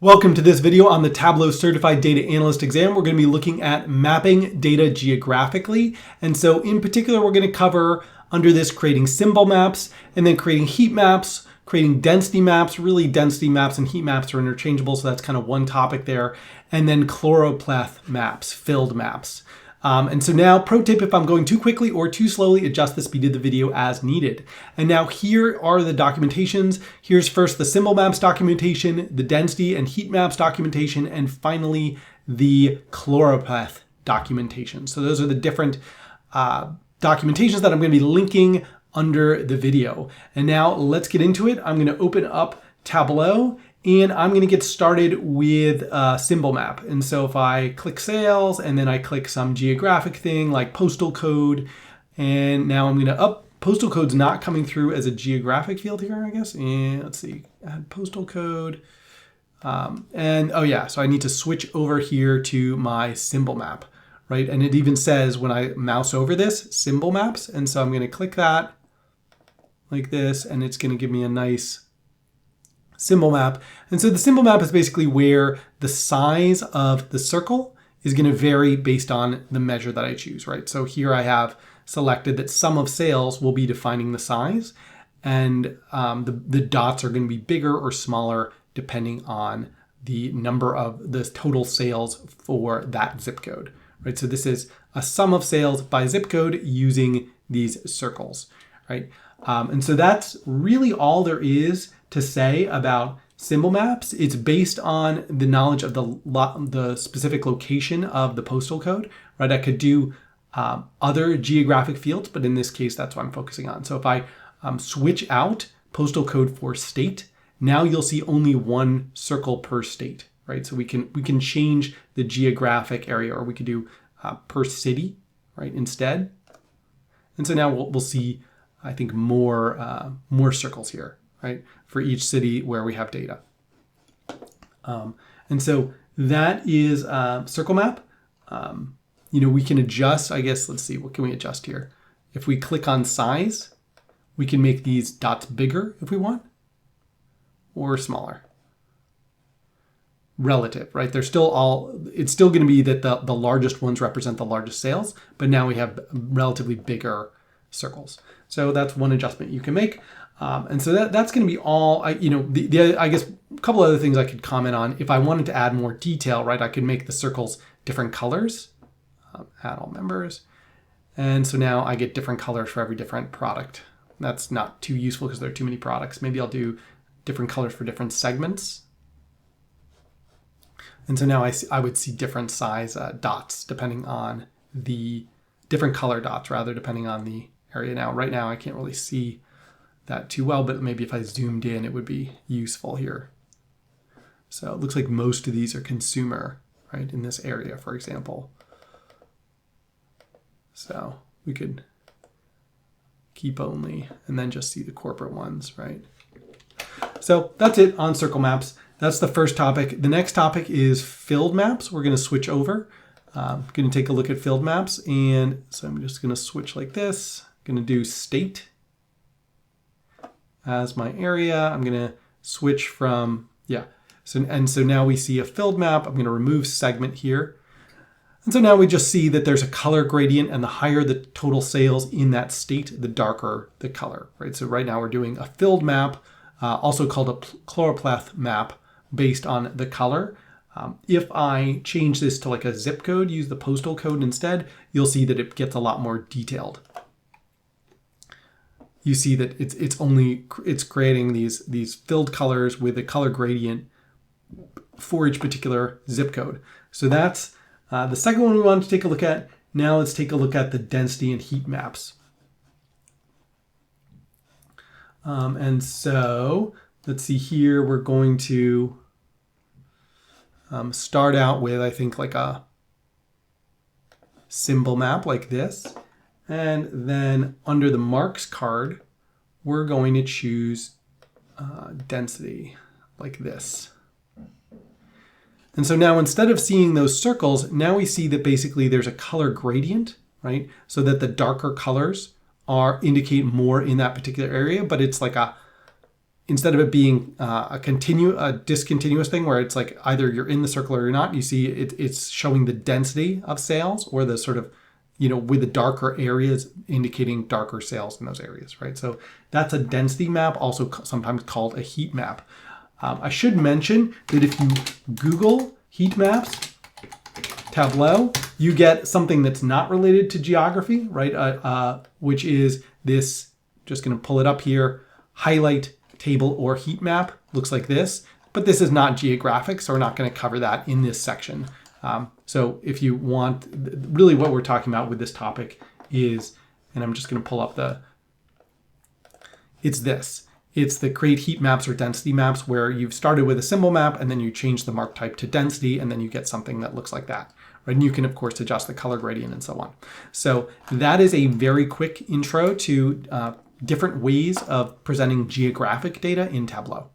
Welcome to this video on the Tableau Certified Data Analyst exam. We're going to be looking at mapping data geographically. And so in particular, we're going to cover under this creating symbol maps and then creating heat maps, creating density maps. Really, density maps and heat maps are interchangeable, so that's kind of one topic there. And then chloropleth maps, filled maps. And so now, pro tip, if I'm going too quickly or too slowly, adjust the speed of the video as needed. And now here are the documentations. Here's first the symbol maps documentation, the density and heat maps documentation, and finally the chloropleth documentation. So those are the different documentations that I'm going to be linking under the video. And now let's get into it. I'm going to open up Tableau and I'm going to get started with a symbol map. And so if I click sales and then I click some geographic thing like postal code, and now I'm going to postal code's not coming through as a geographic field here, I guess. And let's see, add postal code. And oh yeah, so I need to switch over here to my symbol map, right? And it even says when I mouse over this, symbol maps. And so I'm going to click that like this, and it's going to give me a nice symbol map. And so the symbol map is basically where the size of the circle is going to vary based on the measure that I choose, right? So here I have selected that sum of sales will be defining the size, and the dots are going to be bigger or smaller depending on the number of the total sales for that zip code, right? So this is a sum of sales by zip code using these circles, right? And so that's really all there is to say about symbol maps. It's based on the knowledge of the specific location of the postal code, right? I could do other geographic fields, but in this case, that's what I'm focusing on. So if I switch out postal code for state, now you'll see only one circle per state, right? So we can change the geographic area, or we could do per city, right, instead. And so now we'll see, I think, more circles here, right, for each city where we have data. And so that is circle map. We can adjust, I guess, let's see, what can we adjust here? If we click on size, we can make these dots bigger if we want, or smaller. Relative, right? They're still it's still going to be that the largest ones represent the largest sales, but now we have relatively bigger circles. So that's one adjustment you can make. And so that's going to be all. I guess a couple other things I could comment on. If I wanted to add more detail, right, I could make the circles different colors. Add all members. And so now I get different colors for every different product. That's not too useful because there are too many products. Maybe I'll do different colors for different segments. And so now I would see different size dots depending on the different color dots, rather, depending on the area. Now, right now, I can't really see that too well, but maybe if I zoomed in, it would be useful here. So it looks like most of these are consumer, right, in this area, for example. So we could keep only and then just see the corporate ones, right? So that's it on circle maps. That's the first topic. The next topic is filled maps. We're going to switch over. I'm going to take a look at filled maps. And so I'm just going to switch like this. I'm going to do state as my area. I'm going to switch from, So now we see a filled map. I'm going to remove segment here. And so now we just see that there's a color gradient, and the higher the total sales in that state, the darker the color, right? So right now we're doing a filled map, also called a chloropleth map, based on the color. If I change this to like a zip code, use the postal code instead, you'll see that it gets a lot more detailed. You see that it's creating these filled colors with a color gradient for each particular zip code. So that's the second one we wanted to take a look at. Now let's take a look at the density and heat maps. And so let's see here, we're going to start out with, I think, like a symbol map like this. And then under the marks card, we're going to choose density like this. And so now instead of seeing those circles, now we see that basically there's a color gradient, right? So that the darker colors indicate more in that particular area, but it's like instead of it being a discontinuous thing where it's like either you're in the circle or you're not, you see it's showing the density of sails, or the sort of, with the darker areas indicating darker sails in those areas, right? So that's a density map, also sometimes called a heat map. I should mention that if you Google heat maps, Tableau, you get something that's not related to geography, right? Which is this, just going to pull it up here, highlight table or heat map. Looks like this, but this is not geographic, so we're not going to cover that in this section. So if you want, really what we're talking about with this topic is, and I'm just going to pull up it's this. It's the create heat maps or density maps, where you've started with a symbol map and then you change the mark type to density, and then you get something that looks like that. Right? And you can, of course, adjust the color gradient and so on. So that is a very quick intro to different ways of presenting geographic data in Tableau.